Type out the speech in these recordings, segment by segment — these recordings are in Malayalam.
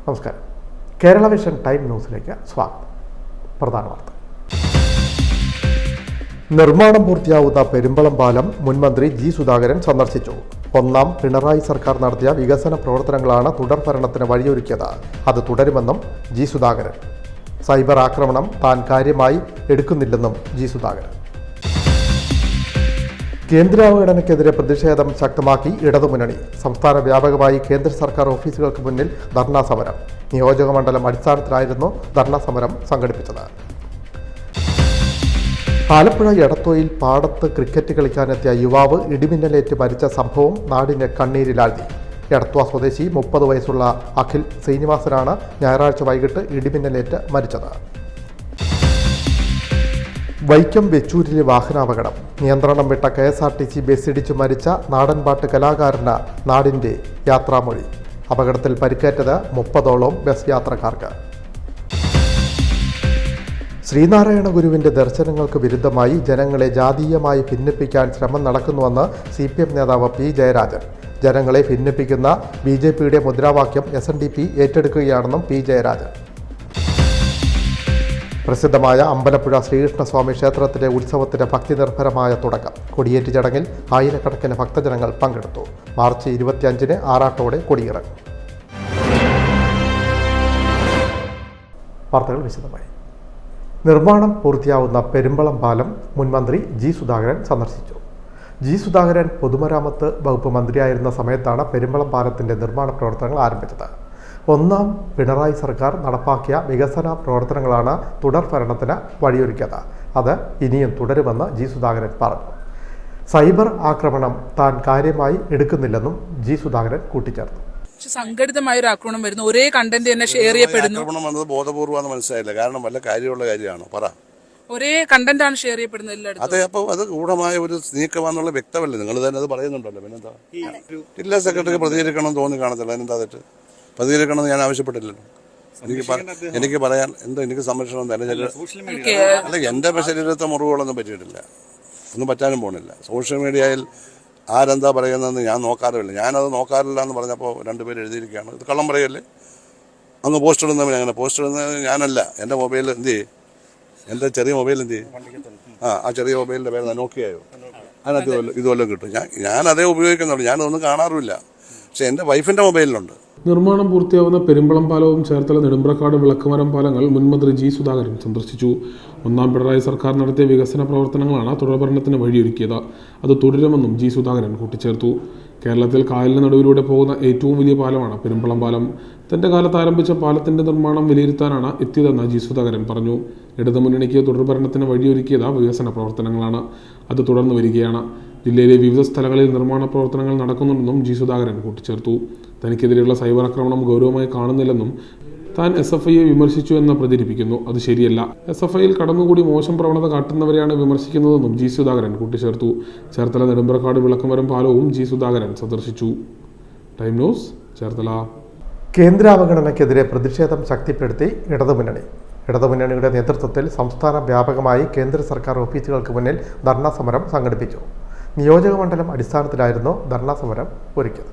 നമസ്കാരം. കേരള വിഷൻ ടൈം ന്യൂസിലേക്ക് സ്വാഗതം. പ്രധാന വാർത്ത. നിർമ്മാണം പൂർത്തിയാവുന്ന പെരുമ്പളം പാലം മുൻമന്ത്രി ജി സുധാകരൻ സന്ദർശിച്ചു. ഒന്നാം പിണറായി സർക്കാർ നടത്തിയ വികസന പ്രവർത്തനങ്ങളാണ് തുടർ ഭരണത്തിന് വഴിയൊരുക്കിയത്. അത് തുടരുമെന്നും ജി സുധാകരൻ. സൈബർ ആക്രമണം താൻ കാര്യമായി എടുക്കുന്നില്ലെന്നും ജി സുധാകരൻ. കേന്ദ്രാവഗണനയ്ക്കെതിരെ പ്രതിഷേധം ശക്തമാക്കി ഇടതുമുന്നണി. സംസ്ഥാന വ്യാപകമായി കേന്ദ്ര സർക്കാർ ഓഫീസുകൾക്ക് മുന്നിൽ ധർണാ സമരം. നിയോജക മണ്ഡലം അടിസ്ഥാനത്തിലായിരുന്നു ധർണാ സമരം സംഘടിപ്പിച്ചത്. ആലപ്പുഴ എടത്തോയിൽ പാടത്ത് ക്രിക്കറ്റ് കളിക്കാനെത്തിയ യുവാവ് ഇടിമിന്നലേറ്റ് മരിച്ച സംഭവം നാടിനെ കണ്ണീരിലാഴ്ത്തി. എടത്വ സ്വദേശി 30 വയസ്സുള്ള അഖിൽ ശ്രീനിവാസനാണ് ഞായറാഴ്ച വൈകിട്ട് ഇടിമിന്നലേറ്റ് മരിച്ചത്. വൈക്കം വെച്ചൂരിലെ വാഹനാപകടം. നിയന്ത്രണം വിട്ട KSRTC ബസ്സിടിച്ചു മരിച്ച നാടൻപാട്ട് കലാകാരന് നാടിൻ്റെ യാത്രാമൊഴി. അപകടത്തിൽ പരിക്കേറ്റത് 30ഓളം ബസ് യാത്രക്കാർക്ക്. ശ്രീനാരായണ ഗുരുവിൻ്റെ ദർശനങ്ങൾക്ക് വിരുദ്ധമായി ജനങ്ങളെ ജാതീയമായി ഭിന്നിപ്പിക്കാൻ ശ്രമം നടക്കുന്നുവെന്ന് CPM നേതാവ് P. ജയരാജൻ. ജനങ്ങളെ ഭിന്നിപ്പിക്കുന്ന BJPയുടെ മുദ്രാവാക്യം SNDP ഏറ്റെടുക്കുകയാണെന്നും P. ജയരാജൻ. പ്രസിദ്ധമായ അമ്പലപ്പുഴ ശ്രീകൃഷ്ണസ്വാമി ക്ഷേത്രത്തിലെ ഉത്സവത്തിന് ഭക്തിനിർഭരമായ തുടക്കം. കൊടിയേറ്റ് ചടങ്ങിൽ ആയിരക്കണക്കിന് ഭക്തജനങ്ങൾ പങ്കെടുത്തു. മാർച്ച് 25-ന് ആറാട്ടോടെ കൊടിയിറങ്ങും. വാർത്തകൾ വിശദമായി. നിർമ്മാണം പൂർത്തിയാവുന്ന പെരുമ്പളം പാലം മുൻമന്ത്രി ജി സുധാകരൻ സന്ദർശിച്ചു. ജി സുധാകരൻ പൊതുമരാമത്ത് വകുപ്പ് മന്ത്രിയായിരുന്ന സമയത്താണ് പെരുമ്പളം പാലത്തിൻ്റെ നിർമ്മാണ പ്രവർത്തനങ്ങൾ ആരംഭിച്ചത്. ഒന്നാം പിണറായി സർക്കാർ നടപ്പാക്കിയ വികസന പ്രവർത്തനങ്ങളാണ് തുടർ ഭരണത്തിന് വഴിയൊരുക്കിയത്. അത് ഇനിയും തുടരുമെന്ന് ജി സുധാകരൻ പറഞ്ഞു. സൈബർ ആക്രമണം താൻ കാര്യമായി എടുക്കുന്നില്ലെന്നും ജി സുധാകരൻ കൂട്ടിച്ചേർത്തു. സംഘടിതമായ ഒരു ആക്രമണം വരുന്നു, ഒരേ കണ്ടന്റ് തന്നെ ഷെയർ ചെയ്യപ്പെടുന്നു. ആക്രമണം വന്നത് ബോധപൂർവ്വം മനസ്സിലായില്ല. കാരണം വല്ല കാര്യമുള്ള കാര്യമാണോ പറ. ഒരേ കണ്ടന്റ് ആണ് ഷെയർ ചെയ്യപ്പെടുന്നത് എല്ലായിടത്തും. അതെ, അപ്പോൾ അത് ഗൂഢമായ ഒരു നീക്കമാണെന്നുള്ള വ്യക്തമല്ലേ? നിങ്ങൾ തന്നെ അത് പറയുന്നുണ്ടല്ലോ. പിന്നെന്താ ജില്ലാ സെക്രട്ടറിക്ക് പ്രതികരിക്കണം തോന്നി കാണത്തില്ല. അതിനെന്താ തെറ്റ്? പ്രതികരിക്കണമെന്ന് ഞാൻ ആവശ്യപ്പെട്ടില്ലല്ലോ. എനിക്ക് പറയാൻ എന്താ, എനിക്ക് സംരക്ഷണം തന്നെ അല്ല. എൻ്റെ ശരീരത്തെ മുറിവുകളൊന്നും പറ്റിയിട്ടില്ല, ഒന്നും പറ്റാനും പോണില്ല. സോഷ്യൽ മീഡിയയിൽ ആരെന്താ പറയുന്നതെന്ന് ഞാൻ നോക്കാറുമില്ല. ഞാനത് നോക്കാറില്ല എന്ന് പറഞ്ഞപ്പോൾ 2 പേര് എഴുതിയിരിക്കുകയാണ്. ഇത് കള്ളം പറയല്ലേ? അങ്ങ് പോസ്റ്റ് ഇടുന്നവൻ അങ്ങനെ പോസ്റ്റ് ഇടുന്നത് ഞാനല്ല. എൻ്റെ മൊബൈൽ എന്ത് ചെയ്യും? എൻ്റെ ചെറിയ മൊബൈൽ എന്ത് ചെയ്യും? ആ ചെറിയ മൊബൈലിൻ്റെ പേര് നോക്കിയായോ? അതിനകത്ത് ഇതുവല്ലതും കിട്ടും. ഞാൻ അതേ ഉപയോഗിക്കുന്നുള്ളൂ. ഞാനതൊന്നും കാണാറുമില്ല. പക്ഷെ എൻ്റെ വൈഫിൻ്റെ മൊബൈലിലുണ്ട്. നിർമ്മാണം പൂർത്തിയാവുന്ന പെരുമ്പളം പാലവും ചേർത്തല നെടുമ്പ്രക്കാട് വിളക്കുമരം പാലങ്ങൾ മുൻമന്ത്രി ജി സുധാകരൻ സന്ദർശിച്ചു. ഒന്നാം പിണറായി സർക്കാർ നടത്തിയ വികസന പ്രവർത്തനങ്ങളാണ് തുടർഭരണത്തിന് വഴിയൊരുക്കിയത്. അത് തുടരുമെന്നും ജി സുധാകരൻ കൂട്ടിച്ചേർത്തു. കേരളത്തിൽ കായലിന് നടുവിലൂടെ പോകുന്ന ഏറ്റവും വലിയ പാലമാണ് പെരുമ്പളം പാലം. തന്റെ കാലത്ത് ആരംഭിച്ച പാലത്തിന്റെ നിർമ്മാണം വിലയിരുത്താനാണ് എത്തിയതെന്ന് ജി സുധാകരൻ പറഞ്ഞു. ഇടതുമുന്നണിക്ക് തുടർഭരണത്തിന് വഴിയൊരുക്കിയത് വികസന പ്രവർത്തനങ്ങളാണ്. അത് തുടർന്നു വരികയാണ്. ജില്ലയിലെ വിവിധ സ്ഥലങ്ങളിൽ നിർമ്മാണ പ്രവർത്തനങ്ങൾ നടക്കുന്നുണ്ടെന്നും ജി സുധാകരൻ കൂട്ടിച്ചേർത്തു. തനിക്കെതിരെയുള്ള സൈബർ ആക്രമണം ഗൗരവമായി കാണുന്നില്ലെന്നും താൻ SFIയെ വിമർശിച്ചു എന്ന് പ്രചരിപ്പിക്കുന്നു. അത് ശരിയല്ല. SFIയിൽ കടന്നുകൂടി മോശം പ്രവണത കാട്ടുന്നവരെയാണ് വിമർശിക്കുന്നതെന്നും ജി സുധാകരൻ കൂട്ടിച്ചേർത്തു. ചേർത്തല നെടുമ്പ്രക്കാട് വിളക്കുമരം പാലവും ജി സുധാകരൻ സന്ദർശിച്ചു. Time news, Cherthala. കേന്ദ്രാവഗണനയ്ക്കെതിരെ പ്രതിഷേധം ശക്തിപ്പെടുത്തി ഇടതുമുന്നണി. ഇടതുമുന്നണിയുടെ നേതൃത്വത്തിൽ സംസ്ഥാന വ്യാപകമായി കേന്ദ്ര സർക്കാർ ഓഫീസുകൾക്ക് മുന്നിൽ ധർണാ സമരം സംഘടിപ്പിച്ചു. നിയോജക മണ്ഡലം അടിസ്ഥാനത്തിലായിരുന്നു ധർണാ സമരം ഒരുക്കിയത്.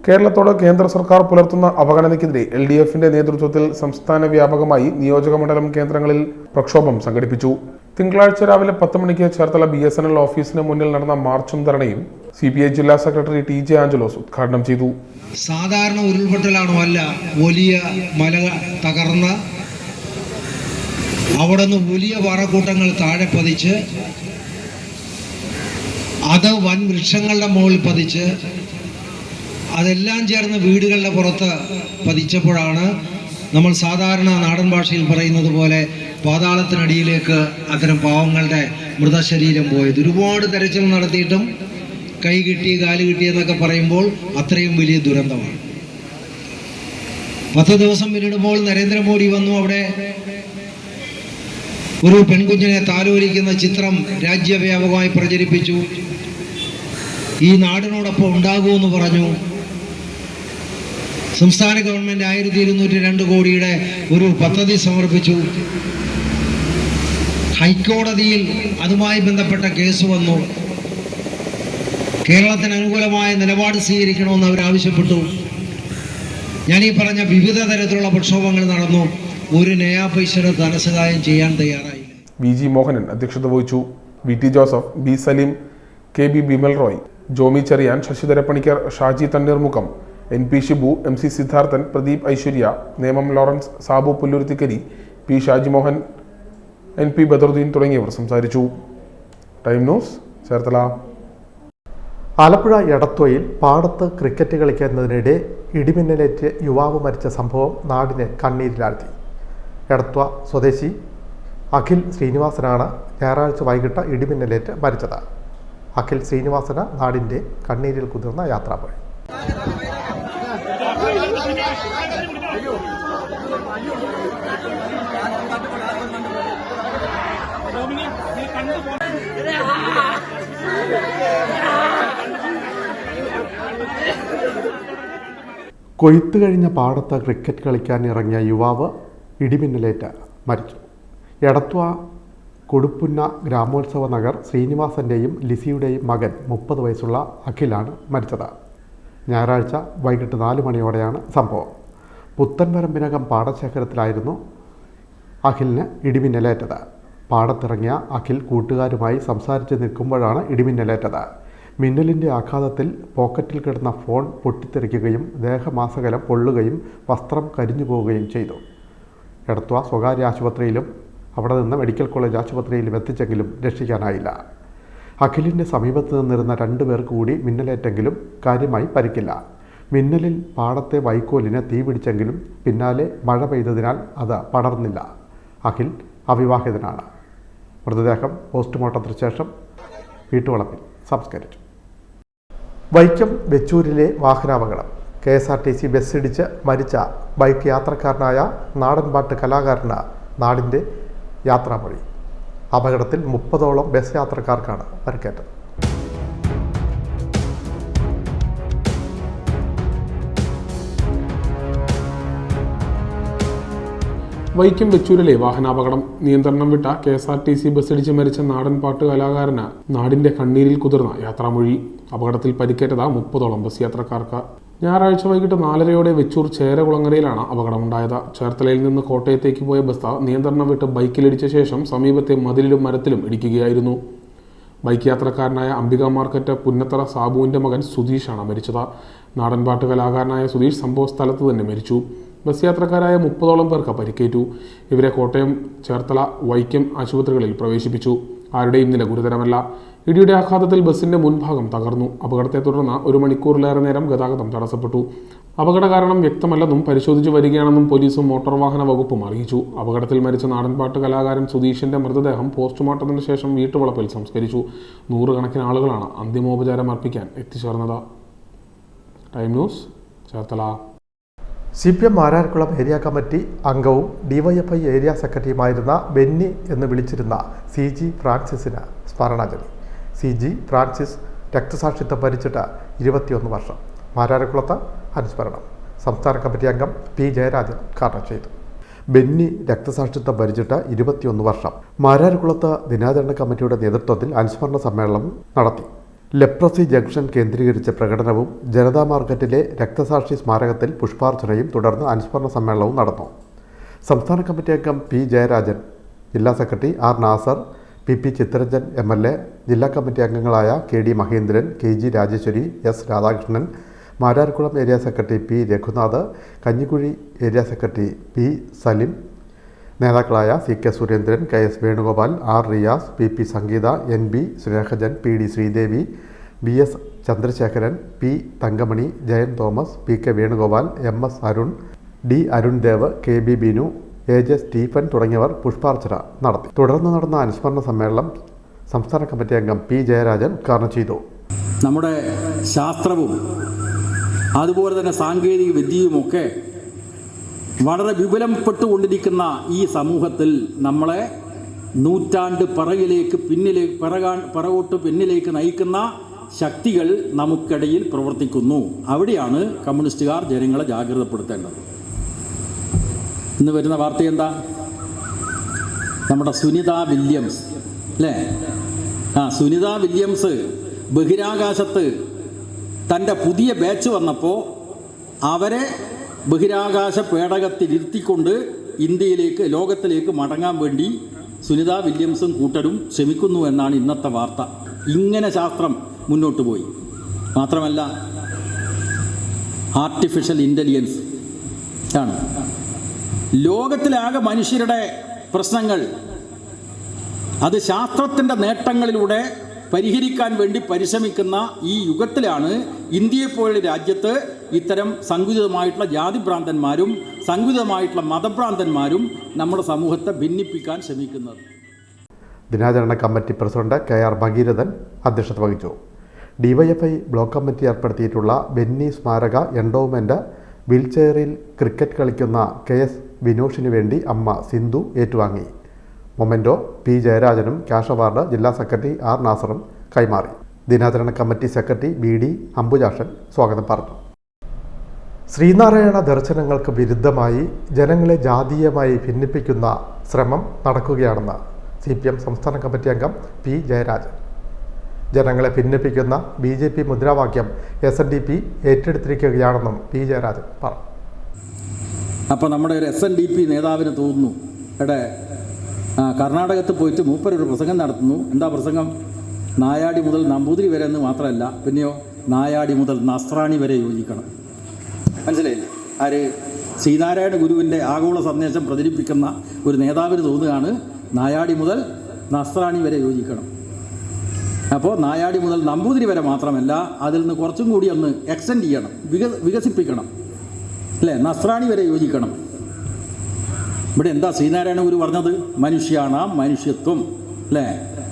കേരളത്തോട് കേന്ദ്ര സർക്കാർ പുലർത്തുന്ന അവഗണനയ്ക്കെതിരെ LDFന്റെ നേതൃത്വത്തിൽ സംസ്ഥാന വ്യാപകമായി നിയോജക മണ്ഡലം കേന്ദ്രങ്ങളിൽ പ്രക്ഷോഭം സംഘടിപ്പിച്ചു. തിങ്കളാഴ്ച രാവിലെ 10 മണിക്ക് ചേർത്തല BSNL ഓഫീസിന് മുന്നിൽ നടന്ന മാർച്ചും ധർണയും CPI ജില്ലാ സെക്രട്ടറി TJ ആഞ്ചലോസ് ഉദ്ഘാടനം ചെയ്തു. സാധാരണ ഉരുൾപൊട്ടലാണോ? അല്ല, വലിയ മല തകർന്ന അവിടെ നിന്ന് വലിയ പാറക്കൂട്ടങ്ങൾ താഴെ പതിച്ച് അത് വൻ വൃക്ഷങ്ങളുടെ മുകളിൽ പതിച്ച് അതെല്ലാം ചേർന്ന് വീടുകളുടെ പുറത്ത് പതിച്ചപ്പോഴാണ് നമ്മൾ സാധാരണ നാടൻ ഭാഷയിൽ പറയുന്നത് പോലെ പാതാളത്തിനടിയിലേക്ക് അത്തരം പാവങ്ങളുടെ മൃതശരീരം പോയത്. ഒരുപാട് തെരച്ചിൽ നടത്തിയിട്ടും കൈ കിട്ടി കാല് കിട്ടി എന്നൊക്കെ പറയുമ്പോൾ അത്രയും വലിയ ദുരന്തമാണ്. 10 ദിവസം പിന്നിടുമ്പോൾ നരേന്ദ്രമോദി വന്നു. അവിടെ ഒരു പെൺകുഞ്ഞിനെ താലോലിക്കുന്ന ചിത്രം രാജ്യവ്യാപകമായി പ്രചരിപ്പിച്ചു. ഈ നാടിനോടൊപ്പം ഉണ്ടാകുമെന്ന് പറഞ്ഞു. സംസ്ഥാന ഗവൺമെന്റ് 1202 കോടിയുടെ ഒരു പദ്ധതി സമർപ്പിച്ചു. ഹൈക്കോടതിയിൽ അതുമായി ബന്ധപ്പെട്ട കേസ് വന്നു. കേരളത്തിന് അനുകൂലമായ നിലപാട് സ്വീകരിക്കണമെന്ന് അവർ ആവശ്യപ്പെട്ടു. ഞാൻ ഈ പറഞ്ഞ വിവിധ തരത്തിലുള്ള പ്രക്ഷോഭങ്ങൾ നടന്നു. ഒരു നയാ പൈസയുടെ ധനസഹായം ചെയ്യാൻ തയ്യാറായില്ല. VG മോഹനൻ അധ്യക്ഷത വഹിച്ചു. VT Joseph, B Salim, KB Bimal Roy, Jomi Cherian, Sasidhara Panicker, Shaji Thanneermukham, NP Shibu, MC Siddharthan, Pradeep Aishwarya, Nemom Lawrence, Sabu Pullurithikari, P Shajimohan, NP Badaruddin തുടങ്ങിയവർ സംസാരിച്ചു. Time news, Cherthala. ആലപ്പുഴ എടത്വയിൽ പാടത്ത് ക്രിക്കറ്റ് കളിക്കുന്നതിനിടെ ഇടിമിന്നലേറ്റ് യുവാവ് മരിച്ച സംഭവം നാടിനെ കണ്ണീരിലാഴ്ത്തി. എടത്വ സ്വദേശി അഖിൽ ശ്രീനിവാസനാണ് ഞായറാഴ്ച വൈകിട്ട് ഇടിമിന്നലേറ്റ് മരിച്ചത്. അഖിൽ ശ്രീനിവാസന് നാടിൻ്റെ കണ്ണീരിൽ കുതിർന്ന യാത്രാമൊഴി. കൊയ്ത്ത് കഴിഞ്ഞ പാടത്ത് ക്രിക്കറ്റ് കളിക്കാൻ ഇറങ്ങിയ യുവാവ് ഇടിമിന്നലേറ്റ് മരിച്ചു. എടത്വ കൊടുപ്പുന്ന ഗ്രാമോത്സവ നഗർ ശ്രീനിവാസൻ്റെയും ലിസിയുടെയും മകൻ 30 വയസ്സുള്ള അഖിലാണ് മരിച്ചത്. ഞായറാഴ്ച വൈകിട്ട് 4 മണിയോടെയാണ് സംഭവം. പുത്തൻപരമ്പിനകം പാടശേഖരത്തിലായിരുന്നു അഖിലിന് ഇടിമിന്നലേറ്റത്. പാടത്തിറങ്ങിയ അഖിൽ കൂട്ടുകാരുമായി സംസാരിച്ച് നിൽക്കുമ്പോഴാണ് ഇടിമിന്നലേറ്റത്. മിന്നലിൻ്റെ ആഘാതത്തിൽ പോക്കറ്റിൽ കിടന്ന ഫോൺ പൊട്ടിത്തെറിക്കുകയും ദേഹമാസകലം പൊള്ളുകയും വസ്ത്രം കരിഞ്ഞു പോവുകയും ചെയ്തു. എടത്വ സ്വകാര്യ ആശുപത്രിയിലും അവിടെ നിന്ന് മെഡിക്കൽ കോളേജ് ആശുപത്രിയിലും എത്തിച്ചെങ്കിലും രക്ഷിക്കാനായില്ല. അഖിലിൻ്റെ സമീപത്ത് നിന്നിരുന്ന 2 പേർക്ക് കൂടി മിന്നലേറ്റെങ്കിലും കാര്യമായി പരിക്കില്ല. മിന്നലിൽ പാടത്തെ വൈക്കോലിന് തീ പിടിച്ചെങ്കിലും പിന്നാലെ മഴ പെയ്തതിനാൽ അത് പടർന്നില്ല. അഖിൽ അവിവാഹിതനാണ്. മൃതദേഹം പോസ്റ്റ്മോർട്ടത്തിന് ശേഷം വീട്ടുവളപ്പിൽ സംസ്കരിച്ചു. വൈക്കം വെച്ചൂരിലെ വാഹനാപകടം. KSRTC ബസ്സിടിച്ച് മരിച്ച ബൈക്ക് യാത്രക്കാരനായ നാടൻപാട്ട് കലാകാരന് നാടിൻ്റെ യാത്രാമൊഴി. അപകടത്തിൽ 30ഓളം ബസ് യാത്രക്കാർക്കാണ് പരിക്കേറ്റത്. വൈക്കം വെച്ചൂരിലെ വാഹനാപകടം. നിയന്ത്രണം വിട്ട KSRTC ബസ്സിടിച്ച് മരിച്ച നാടൻ പാട്ട് കലാകാരന് നാടിന്റെ കണ്ണീരിൽ കുതിർന്ന യാത്രാമൊഴി. അപകടത്തിൽ പരിക്കേറ്റത് 30ഓളം ബസ് യാത്രക്കാർക്ക്. ഞായറാഴ്ച വൈകിട്ട് 4:30 വെച്ചൂർ ചേരകുളങ്ങരയിലാണ് അപകടമുണ്ടായത്. ചേർത്തലയിൽ നിന്ന് കോട്ടയത്തേക്ക് പോയ ബസ് നിയന്ത്രണം വിട്ട് ബൈക്കിലിടിച്ച ശേഷം സമീപത്തെ മതിലിലും മരത്തിലും ഇടിക്കുകയായിരുന്നു. ബൈക്ക് യാത്രക്കാരനായ അംബിക മാർക്കറ്റ് പുന്നത്തറ സാബുവിൻ്റെ മകൻ സുധീഷാണ് മരിച്ചത്. നാടൻപാട്ട് കലാകാരനായ സുധീഷ് സംഭവ സ്ഥലത്ത് തന്നെ മരിച്ചു. ബസ് യാത്രക്കാരായ 30ഓളം പേർക്ക് പരിക്കേറ്റു. ഇവരെ കോട്ടയം, ചേർത്തല, വൈക്കം ആശുപത്രികളിൽ പ്രവേശിപ്പിച്ചു. ആരുടെയും നില ഗുരുതരമല്ല. ഇടിയുടെ ആഘാതത്തിൽ ബസിന്റെ മുൻഭാഗം തകർന്നു. അപകടത്തെ തുടർന്ന് 1 മണിക്കൂറിലേറെ നേരം ഗതാഗതം തടസ്സപ്പെട്ടു. അപകട കാരണം വ്യക്തമല്ലെന്നും പരിശോധിച്ചു വരികയാണെന്നും പോലീസും മോട്ടോർ വാഹന വകുപ്പും അറിയിച്ചു. അപകടത്തിൽ മരിച്ച നാടൻപാട്ട് കലാകാരൻ സുധീഷിന്റെ മൃതദേഹം പോസ്റ്റ്മോർട്ടത്തിന് ശേഷം വീട്ടുവളപ്പിൽ സംസ്കരിച്ചു. 100 കണക്കിന് ആളുകളാണ് അന്തിമോപചാരം അർപ്പിക്കാൻ എത്തിച്ചേർന്നത്. Time news, Cherthala. CPM Mararikulam area committee അംഗവും DYFI ഏരിയ സെക്രട്ടറിയുമായിരുന്ന ബെന്നി എന്ന് വിളിച്ചിരുന്ന CG ഫ്രാൻസിസിന് സ്മരണാഞ്ജലി. CG ഫ്രാൻസിസ് രക്തസാക്ഷിത്വം ഭരിച്ചിട്ട് 21 വർഷം. മാരാർക്കുളത്ത് അനുസ്മരണം സംസ്ഥാന കമ്മിറ്റി അംഗം P ജയരാജൻ ഉദ്ഘാടനം ചെയ്തു. ബെന്നി രക്തസാക്ഷിത്വം ഭരിച്ചിട്ട് 21 വർഷം. മാരാർക്കുളത്ത് ദിനാചരണ കമ്മിറ്റിയുടെ നേതൃത്വത്തിൽ അനുസ്മരണ സമ്മേളനം നടത്തി. ലെപ്രസി ജംഗ്ഷൻ കേന്ദ്രീകരിച്ച പ്രകടനവും ജനതാ മാർക്കറ്റിലെ രക്തസാക്ഷി സ്മാരകത്തിൽ പുഷ്പാർച്ചനയും തുടർന്ന് അനുസ്മരണ സമ്മേളനവും നടന്നു. സംസ്ഥാന കമ്മിറ്റി അംഗം P ജയരാജൻ, ജില്ലാ secretary R Nasar, PP Chitharanjan MLA, ജില്ലാ കമ്മിറ്റി അംഗങ്ങളായ KD Mahendran, KG Rajeswari, S Radhakrishnan, Mararikulam area secretary P Raghunath, Kanjikuzhy area secretary P Salim, നേതാക്കളായ CK Surendran, KS Venugopal, R Riyas, PP Sangeetha, NB Snehajan, PD Sreedevi, BS Chandrasekharan, P Thankamani, Jayan Thomas, PK Venugopal, MS Arun, D Arundev, KB Binu, AJ Stephen തുടങ്ങിയവർ പുഷ്പാർച്ചന നടത്തി. തുടർന്ന് നടന്ന അനുസ്മരണ സമ്മേളനം സംസ്ഥാന കമ്മിറ്റി അംഗം P ജയരാജൻ ഉദ്ഘാടനം ചെയ്തു. നമ്മുടെ ശാസ്ത്രവും അതുപോലെ തന്നെ സാങ്കേതിക വിദ്യയുമൊക്കെ വളരെ വിപുലപ്പെട്ടുകൊണ്ടിരിക്കുന്ന ഈ സമൂഹത്തിൽ നമ്മളെ നൂറ്റാണ്ട് പിറകോട്ട് പിന്നിലേക്ക് നയിക്കുന്ന ശക്തികൾ നമുക്കിടയിൽ പ്രവർത്തിക്കുന്നു. അവിടെയാണ് കമ്മ്യൂണിസ്റ്റുകാർ ജനങ്ങളെ ജാഗ്രതപ്പെടുത്തേണ്ടത്. ഇന്ന് വരുന്ന വാർത്ത എന്താ? നമ്മുടെ സുനിത വില്യംസ് അല്ലേ? സുനിത വില്യംസ് ബഹിരാകാശത്ത് തൻ്റെ പുതിയ ബാച്ച് വന്നപ്പോൾ അവരെ ബഹിരാകാശ പേടകത്തിലിരുത്തിക്കൊണ്ട് ഇന്ത്യയിലേക്ക്, ലോകത്തിലേക്ക് മടങ്ങാൻ വേണ്ടി സുനിത വില്യംസും കൂട്ടരും ശ്രമിക്കുന്നു എന്നാണ് ഇന്നത്തെ വാർത്ത. ഇങ്ങനെ ശാസ്ത്രം മുന്നോട്ട് പോയി. മാത്രമല്ല, ആർട്ടിഫിഷ്യൽ ഇൻ്റലിജൻസ് ആണ് ലോകത്തിലാകെ മനുഷ്യരുടെ പ്രശ്നങ്ങൾ. അത് ശാസ്ത്രത്തിൻ്റെ നേട്ടങ്ങളിലൂടെ പരിഹരിക്കാൻ വേണ്ടി പരിശ്രമിക്കുന്ന ഈ യുഗത്തിലാണ് ഇന്ത്യയെപ്പോലുള്ള രാജ്യത്ത് ഇത്തരം സങ്കുചിതമായിട്ടുള്ള ജാതിഭ്രാന്തന്മാരും സങ്കുചിതമായിട്ടുള്ള മതഭ്രാന്തന്മാരും നമ്മുടെ സമൂഹത്തെ ഭിന്നിപ്പിക്കാൻ ശ്രമിക്കുന്നത്. ദിനാചരണ കമ്മിറ്റി പ്രസിഡന്റ് KR ഭഗീരഥൻ അധ്യക്ഷത വഹിച്ചു. DYFI ബ്ലോക്ക് കമ്മിറ്റി ഏർപ്പെടുത്തിയിട്ടുള്ള ബെന്നി സ്മാരക എൻഡോവ്മെൻറ്റ് വീൽചെയറിൽ ക്രിക്കറ്റ് കളിക്കുന്ന KS വിനോഷിന് വേണ്ടി അമ്മ സിന്ധു ഏറ്റുവാങ്ങി. മൊമെൻറ്റോ P ജയരാജനും ക്യാഷ് അവാർഡ് ജില്ലാ സെക്രട്ടറി R നാസറും കൈമാറി. ദിനാചരണ കമ്മിറ്റി സെക്രട്ടറി BD അംബുജാക്ഷൻ സ്വാഗതം പറഞ്ഞു. ശ്രീനാരായണ ദർശനങ്ങൾക്ക് വിരുദ്ധമായി ജനങ്ങളെ ജാതീയമായി ഭിന്നിപ്പിക്കുന്ന ശ്രമം നടക്കുകയാണെന്ന് CPM സംസ്ഥാന കമ്മിറ്റി അംഗം P ജയരാജൻ. ജനങ്ങളെ ഭിന്നിപ്പിക്കുന്ന BJP മുദ്രാവാക്യം SNDP ഏറ്റെടുത്തിരിക്കുകയാണെന്നും P ജയരാജൻ പറഞ്ഞു. അപ്പോൾ നമ്മുടെ ഒരു SNDP നേതാവിന് തോന്നുന്നു, കർണാടകത്തിൽ പോയിട്ട് മൂപ്പരൊരു പ്രസംഗം നടത്തുന്നു. എന്താ പ്രസംഗം? നായാടി മുതൽ നമ്പൂതിരി വരെ എന്ന് മാത്രമല്ല, പിന്നെയോ നായാടി മുതൽ നസ്രാണി വരെ യോജിക്കണം. മനസ്സിലായില്ലേ? ആര്? ശ്രീനാരായണ ഗുരുവിൻ്റെ ആഗോള സന്ദേശം പ്രചരിപ്പിക്കുന്ന ഒരു നേതാവിന് തോന്നുകയാണ് നായാടി മുതൽ നസ്രാണി വരെ യോജിക്കണം. അപ്പോൾ നായാടി മുതൽ നമ്പൂതിരി വരെ മാത്രമല്ല, അതിൽ നിന്ന് കുറച്ചും കൂടി ഒന്ന് എക്സ്റ്റെൻഡ് ചെയ്യണം, വികസിപ്പിക്കണം, അല്ലേ? നസ്രാണി വരെ യോജിക്കണം. ഇവിടെ എന്താ ശ്രീനാരായണ ഗുരു പറഞ്ഞത്? മനുഷ്യാണാം മനുഷ്യത്വം, അല്ലേ?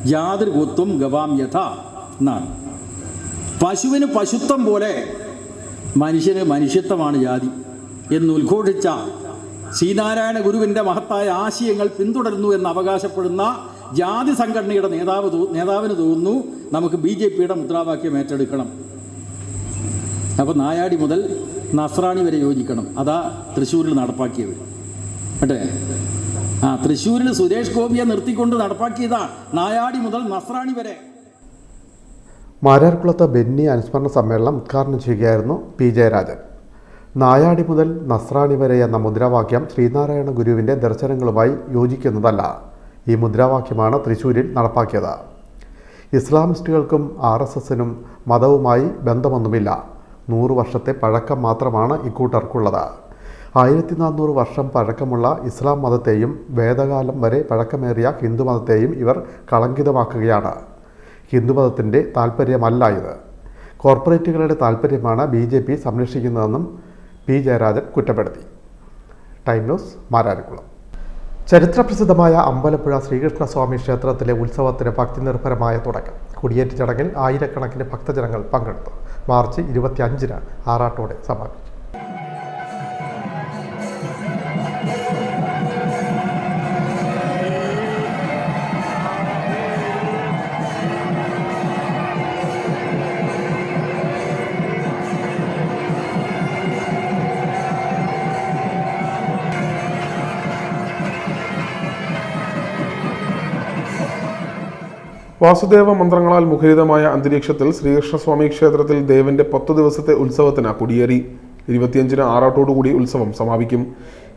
ജാതിർഗോത്വം ഗവാം യഥ എന്നാണ്. പശുവിന് പശുത്വം പോലെ മനുഷ്യന് മനുഷ്യത്വമാണ് ജാതി എന്ന് ഉദ്ഘോഷിച്ച ശ്രീനാരായണ ഗുരുവിൻ്റെ മഹത്തായ ആശയങ്ങൾ പിന്തുടരുന്നു എന്ന് അവകാശപ്പെടുന്ന ജാതി സംഘടനയുടെ നേതാവിന് തോന്നുന്നു നമുക്ക് BJPയുടെ മുദ്രാവാക്യം ഏറ്റെടുക്കണം. അപ്പോൾ നായാടി മുതൽ നസ്രാണി വരെ യോജിക്കണം. അതാ തൃശ്ശൂരിൽ നടപ്പാക്കിയത്. അല്ലേ? തൃശ്ശൂരിൽ സുരേഷ് ഗോപിയെ നിർത്തിക്കൊണ്ട് നടപ്പാക്കിയതാ നായാടി മുതൽ നസ്രാണി വരെ. മാരാർകുളത്ത് ബെന്നി അനുസ്മരണ സമ്മേളനം ഉദ്ഘാടനം ചെയ്യുകയായിരുന്നു P ജയരാജൻ. നായാടി മുതൽ നസ്രാണി വരെ എന്ന മുദ്രാവാക്യം ശ്രീനാരായണ ഗുരുവിൻ്റെ ദർശനങ്ങളുമായി യോജിക്കുന്നതല്ല. ഈ മുദ്രാവാക്യമാണ് തൃശ്ശൂരിൽ നടപ്പാക്കിയത്. ഇസ്ലാമിസ്റ്റുകൾക്കും RSSനും മതവുമായി ബന്ധമൊന്നുമില്ല. 100 വർഷത്തെ പഴക്കം മാത്രമാണ് ഇക്കൂട്ടർക്കുള്ളത്. 1400 വർഷം പഴക്കമുള്ള ഇസ്ലാം മതത്തെയും വേദകാലം വരെ പഴക്കമേറിയ ഹിന്ദുമതത്തെയും ഇവർ കളങ്കിതമാക്കുകയാണ്. ഹിന്ദുമതത്തിൻ്റെ താൽപ്പര്യമല്ല ഇത്. കോർപ്പറേറ്റുകളുടെ താൽപ്പര്യമാണ് BJP സംരക്ഷിക്കുന്നതെന്നും P ജയരാജൻ കുറ്റപ്പെടുത്തി. Time news Mararikulam. ചരിത്രപ്രസിദ്ധമായ അമ്പലപ്പുഴ ശ്രീകൃഷ്ണസ്വാമി ക്ഷേത്രത്തിലെ ഉത്സവത്തിന് ഭക്തിനിർഭരമായ തുടക്കം. കൊടിയേറ്റ് ചടങ്ങിൽ ആയിരക്കണക്കിന് ഭക്തജനങ്ങൾ പങ്കെടുത്തു. മാർച്ച് 25-ന് ആറാട്ടോടെ സമാപിച്ചു. വാസുദേവ മന്ത്രങ്ങളാൽ മുഖരിതമായ അന്തരീക്ഷത്തിൽ ശ്രീകൃഷ്ണസ്വാമി ക്ഷേത്രത്തിൽ ദേവന്റെ 10 ദിവസത്തെ ഉത്സവത്തിന് കൊടിയേറി. 25-ന് ആറാട്ടോടുകൂടി ഉത്സവം സമാപിക്കും.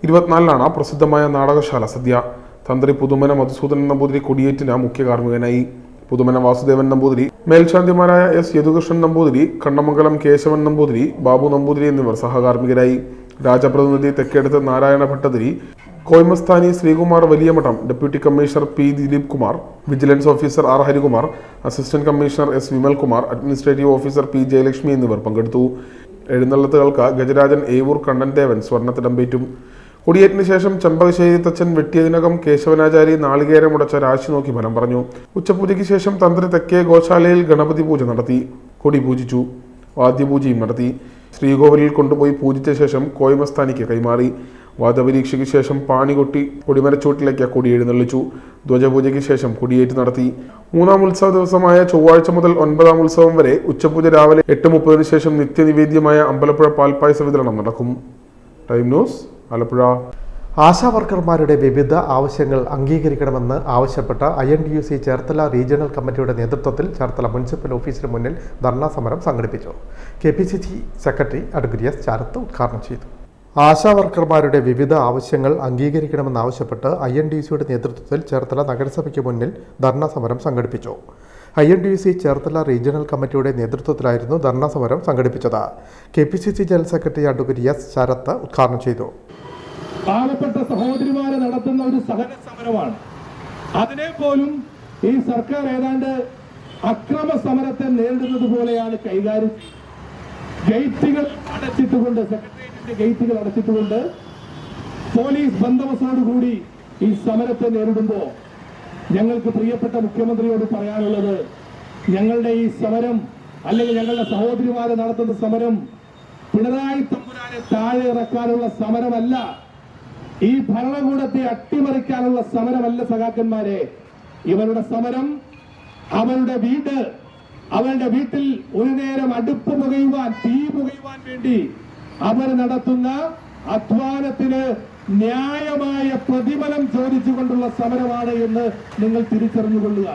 24-നാണ് പ്രസിദ്ധമായ നാടകശാല സദ്യ. തന്ത്രി പുതുമന മധുസൂദനൻ നമ്പൂതിരി കൊടിയേറ്റിന് മുഖ്യ കാർമ്മികനായി. പുതുമന വാസുദേവൻ നമ്പൂതിരി, മേൽശാന്തിമാരായ S യദുകൃഷ്ണൻ നമ്പൂതിരി, കണ്ണമംഗലം കേശവൻ നമ്പൂതിരി, ബാബു നമ്പൂതിരി എന്നിവർ സഹകാർമ്മികരായി. രാജപ്രതിനിധി തെക്കേടത്ത് നാരായണ ഭട്ടതിരി, കോയ്മസ്ഥാനി Sreekumar Valiyamadam, deputy commissioner P Dileep Kumar, vigilance officer R Harikumar, assistant commissioner S Vimalkumar, administrative officer P Jayalakshmi എന്നിവർ പങ്കെടുത്തു. എഴുന്നള്ളത്തുകൾക്ക് ഗജരാജൻ ഏവൂർ കണ്ണൻദേവൻ സ്വർണ്ണത്തിടമ്പേറ്റും. കൊടിയേറ്റിന് ശേഷം ചെമ്പകശ്ശേരി തച്ചൻ വെട്ടിയതിനകം കേശവനാചാരി നാളികേരമുടച്ച രാശി നോക്കി ഫലം പറഞ്ഞു. ഉച്ചപൂജയ്ക്ക് ശേഷം തന്ത്രി തെക്കേ ഗോശാലയിൽ ഗണപതി പൂജ നടത്തി. കൊടി പൂജിച്ചു. വാദ്യപൂജയും നടത്തി. ശ്രീകോവിലിൽ കൊണ്ടുപോയി പൂജിച്ച ശേഷം കോയ്മസ്ഥാനിക്ക് കൈമാറി. വാദപരീക്ഷയ്ക്ക് ശേഷം പാണികൊട്ടി കൊടിമരച്ചൂട്ടിലേക്ക് കൊടി എഴുന്നള്ളിച്ചു. ധ്വജപൂജയ്ക്ക് ശേഷം കൊടിയേറ്റ് നടത്തി. 3-ാം ഉത്സവ ദിവസമായ ചൊവ്വാഴ്ച മുതൽ 9-ാം ഉത്സവം വരെ ഉച്ചപൂജ രാവിലെ 8:30 ശേഷം നിത്യനിവേദ്യമായ അമ്പലപ്പുഴ പാൽപ്പായസ വിതരണം നടക്കും. Time news Alappuzha. ആശാവർക്കർമാരുടെ വിവിധ ആവശ്യങ്ങൾ അംഗീകരിക്കണമെന്ന് ആവശ്യപ്പെട്ട് INTUC ചേർത്തല റീജിയണൽ കമ്മിറ്റിയുടെ നേതൃത്വത്തിൽ ചേർത്തല മുനിസിപ്പൽ ഓഫീസിന് മുന്നിൽ ധർണാ സമരം സംഘടിപ്പിച്ചു. KPCC സെക്രട്ടറി അഡ്വക്കേറ്റ് S ചാരത്ത് ഉദ്ഘാടനം ചെയ്തു. ആശാവർക്കർമാരുടെ വിവിധ ആവശ്യങ്ങൾ അംഗീകരിക്കണമെന്നാവശ്യപ്പെട്ട് INDUCയുടെ നേതൃത്വത്തിൽ ചേർത്തല നഗരസഭയ്ക്ക് മുന്നിൽ ധർണാ സമരം സംഘടിപ്പിച്ചു. INDUC ചേർത്തല റീജിയണൽ കമ്മിറ്റിയുടെ നേതൃത്വത്തിലായിരുന്നു ധർണാ സമരം സംഘടിപ്പിച്ചത്. KPCC general secretary advocate S. Sarath ഉദ്ഘാടനം ചെയ്തു. പാവപ്പെട്ട സഹോദരിമാരെ നടത്തുന്ന ഒരു സഹന സമരമാണ്. അതിനെ പോലും ഈ സർക്കാർ ഏതാണ്ട് അക്രമ സമരത്തെ നേരിടുന്നത് പോലെയാണ് കൈകാര്യം. ഗേറ്റുകൾ അടച്ചിട്ടുകൊണ്ട്, സെക്രട്ടേറിയറ്റിന്റെ ഗേറ്റുകൾ അടച്ചിട്ടുകൊണ്ട് പോലീസ് ബന്ദോബസ്തോടുകൂടി ഈ സമരത്തെ നേരിടുമ്പോൾ ഞങ്ങൾക്ക് പ്രിയപ്പെട്ട മുഖ്യമന്ത്രിയോട് പറയാനുള്ളത്, ഞങ്ങളുടെ ഈ സമരം അല്ലെങ്കിൽ ഞങ്ങളുടെ സഹോദരിമാരെ നടത്തുന്ന സമരം പിണറായി തമ്പുരാനെ താഴെ ഇറക്കാനുള്ള സമരമല്ല, ഈ ഭരണകൂടത്തെ അട്ടിമറിക്കാനുള്ള സമരമല്ല സഖാക്കന്മാരെ. ഇവരുടെ സമരം അവരുടെ വീട്ടിൽ ഒരു നേരം അടുപ്പ് പുകയുവാൻ, തീ പുകയുവാൻ വേണ്ടി അവർ നടത്തുന്ന അധ്വാനത്തിന് ന്യായമായ പ്രതിഫലം ചോദിച്ചുകൊണ്ടുള്ള സമരമാണ് എന്ന് നിങ്ങൾ തിരിച്ചറിഞ്ഞുകൊള്ളുക.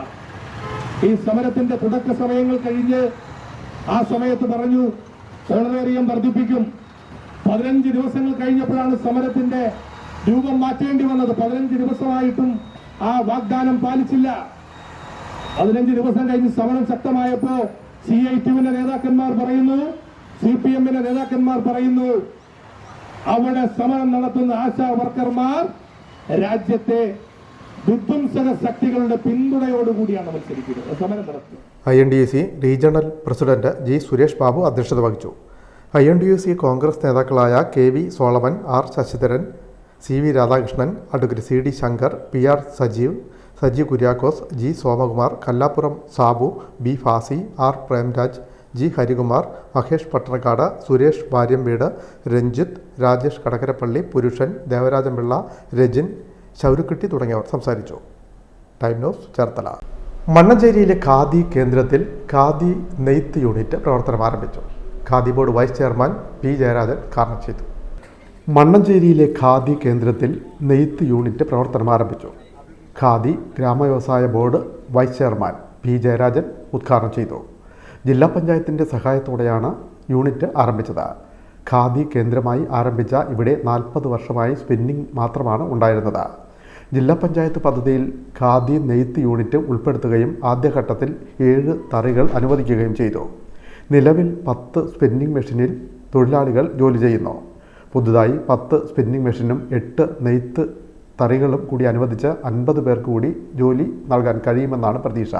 ഈ സമരത്തിന്റെ തുടക്ക സമയങ്ങൾ കഴിഞ്ഞ് ആ സമയത്ത് പറഞ്ഞു ഓണറേറിയം വർദ്ധിപ്പിക്കും. 15 ദിവസങ്ങൾ കഴിഞ്ഞപ്പോഴാണ് സമരത്തിന്റെ രൂപം മാറ്റേണ്ടി വന്നത്. 15 ദിവസമായിട്ടും ആ വാഗ്ദാനം പാലിച്ചില്ല. 15 ദിവസം കഴിഞ്ഞ് സമരം ശക്തമായപ്പോ CITUവിന്റെ നേതാക്കന്മാർ പറയുന്നു, CPMന്റെ നേതാക്കന്മാർ പറയുന്നു, അവിടെ സമരം നടത്തുന്ന ആശാ വർക്കർമാർ രാജ്യത്തെ വിധ്വംസക ശക്തികളുടെ പിന്തുണയോടുകൂടിയാണ് മത്സരിക്കുന്നത്, സമരം നടത്തുന്നത്. INDUC regional president G. Suresh Babu അധ്യക്ഷത വഹിച്ചു. INDUC കോൺഗ്രസ് നേതാക്കളായ KV Solomon, R. Sasidharan, CV Radhakrishnan, advocate CD Sankar, PR Sajeev Kuriakose, G. Somakumar, Kallappuram Sabu, B. Fasi, R. Premraj, G. Harikumar, Mahesh Pattanakkad, Suresh Varyamveedu, Ranjith, Rajesh Kadakkarappally, Purushan, Devarajanpillai, Rajin, Shaurukutty തുടങ്ങിയവർ സംസാരിച്ചു. Time news Cherthala. മണ്ണഞ്ചേരിയിലെ ഖാദി കേന്ദ്രത്തിൽ ഖാദി നെയ്ത്ത് യൂണിറ്റ് പ്രവർത്തനം ആരംഭിച്ചു. Khadi board vice chairman P. Jayarajan ഉദ്ഘാടനം ചെയ്തു. മണ്ണഞ്ചേരിയിലെ ഖാദി കേന്ദ്രത്തിൽ നെയ്ത്ത് യൂണിറ്റ് പ്രവർത്തനം ആരംഭിച്ചു. ഖാദി ഗ്രാമവ്യവസായ board vice chairman P. Jayarajan ഉദ്ഘാടനം ചെയ്തു. ജില്ലാ പഞ്ചായത്തിൻ്റെ സഹായത്തോടെയാണ് യൂണിറ്റ് ആരംഭിച്ചത്. ഖാദി കേന്ദ്രമായി ആരംഭിച്ച ഇവിടെ 40 വർഷമായി സ്പിന്നിംഗ് മാത്രമാണ് ഉണ്ടായിരുന്നത്. ജില്ലാ പഞ്ചായത്ത് പദ്ധതിയിൽ ഖാദി നെയ്ത്ത് യൂണിറ്റ് ഉൾപ്പെടുത്തുകയും ആദ്യഘട്ടത്തിൽ 7 തറികൾ അനുവദിക്കുകയും ചെയ്തു. നിലവിൽ 10 സ്പിന്നിംഗ് മെഷീനിൽ തൊഴിലാളികൾ ജോലി ചെയ്യുന്നു. പുതുതായി 10 സ്പിന്നിംഗ് മെഷീനും 8 നെയ്ത്ത് തറികളും കൂടി അനുവദിച്ച് 50 പേർക്ക് കൂടി ജോലി നൽകാൻ കഴിയുമെന്നാണ് പ്രതീക്ഷ.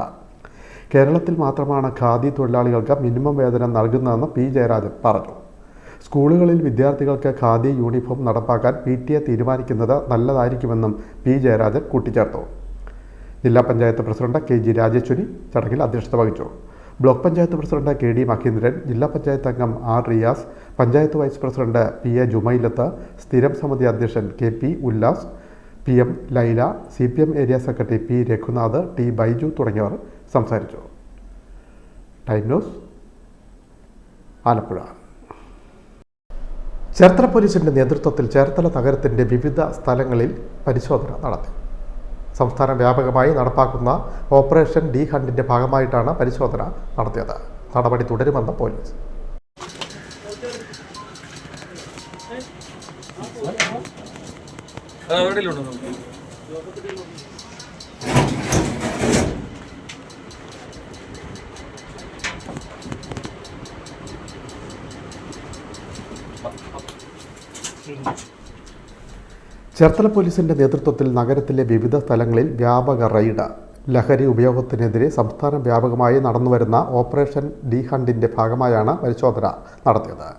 കേരളത്തിൽ മാത്രമാണ് ഖാദി തൊഴിലാളികൾക്ക് മിനിമം വേതനം നൽകുന്നതെന്ന് P. ജയരാജൻ പറഞ്ഞു. സ്കൂളുകളിൽ വിദ്യാർത്ഥികൾക്ക് ഖാദി യൂണിഫോം നടപ്പാക്കാൻ PTA തീരുമാനിക്കുന്നത് നല്ലതായിരിക്കുമെന്നും P. ജയരാജൻ കൂട്ടിച്ചേർത്തു. ജില്ലാ പഞ്ചായത്ത് പ്രസിഡന്റ് KG രാജേശ്വരി ചടങ്ങിൽ അധ്യക്ഷത വഹിച്ചു. Block panchayat president KD Mahendran, ജില്ലാ പഞ്ചായത്ത് അംഗം R. Riyas, panchayat vice president PA Jumailath, സ്ഥിരം സമിതി അധ്യക്ഷൻ KP Ullas, PM Laila, CPM area secretary P. Raghunath, T. Baiju തുടങ്ങിയവർ സംസാരിച്ചു. Time news Alappuzha. ചേർത്തല പോലീസിൻ്റെ നേതൃത്വത്തിൽ ചേർത്തല നഗരത്തിൻ്റെ വിവിധ സ്ഥലങ്ങളിൽ പരിശോധന നടത്തി. സംസ്ഥാന വ്യാപകമായി നടപ്പാക്കുന്ന ഓപ്പറേഷൻ ഡി ഹണ്ടിൻ്റെ ഭാഗമായിട്ടാണ് പരിശോധന നടത്തിയത്. നടപടി തുടരുമെന്ന് പോലീസ്. ചേർത്തല പോലീസിൻ്റെ നേതൃത്വത്തിൽ നഗരത്തിലെ വിവിധ സ്ഥലങ്ങളിൽ വ്യാപക റെയ്ഡ്. ലഹരി ഉപയോഗത്തിനെതിരെ സംസ്ഥാന വ്യാപകമായി നടന്നുവരുന്ന ഓപ്പറേഷൻ ഡി ഹണ്ടിൻ്റെ ഭാഗമായാണ് പരിശോധന നടത്തിയത്.